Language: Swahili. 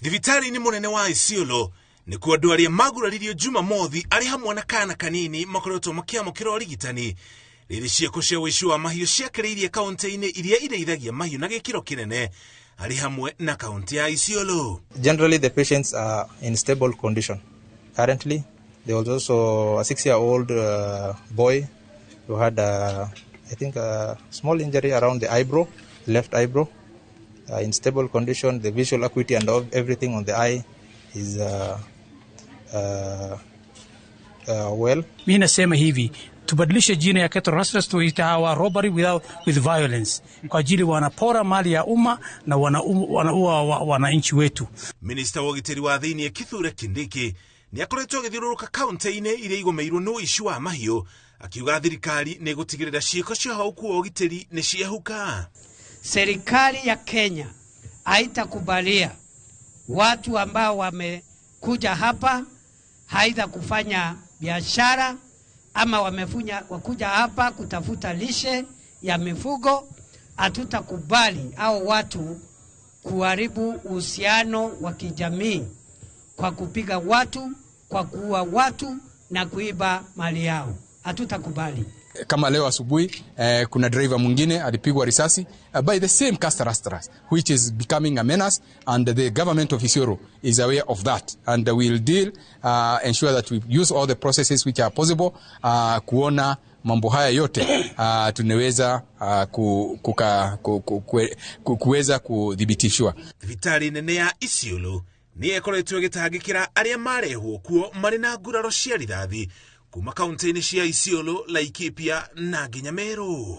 Thibitari ni munene wa Isiolo ni kuo andu aria maguraririo Jumamothi ari hamwe na kana kanini makoretwo makiamukira urigitani riri cieko cia wici wa mahiu ciakiriirie kaunti-ini iria ireithagia mahiu na gikiro kinene ari hamwe na kaunti ya Isiolo. Generally the patients are in stable condition. Currently there was also a 6-year-old boy who had I think a small injury around the eyebrow, left eyebrow. In stable condition, the visual acuity and everything on the eye is well. Mimi nasema hivi, tubadilishe jina ya Cattle Rustlers tuite hawa robbery with violence. Kwa ajili wanapora mali ya umma na wanaua wananchi wetu. Minister wa ũgitĩri wa thĩinĩ Kithure Kindiki ni akoretwo agĩthiũrũrũka kaunti-inĩ iria igomeirwo nĩ ũici wa mahiũ, akiuga thirikari nĩ gũtigĩrĩra ciĩko cia ũhagũku wa ũgitĩri nĩ ciehuka. Serikali ya Kenya haitakubalia watu ambao wamekuja hapa haidha kufanya biashara ama wakuja hapa kutafuta lishe ya mifugo. Hatutakubali au watu kuharibu uhusiano wa kijamii kwa kupiga watu, kwa kuua watu na kuiba mali yao. Hatutakubali. Kama leo asubuhi kuna driver mwingine alipigwa risasi by the same Cattle Rustlers, which is becoming a menace, and the government of Isiolo is aware of that, and will ensure that we use all the processes which are possible kuona mambo haya yote tunaweza kuweza kudhibitishwa. Thibitari nene ya Isiolo ni ekoretwo gitangikira aria marehwo kuo mari na nguraro cia rithathi kuma kaunti-ini cia Isiolo, Laikipia na nginya Meru.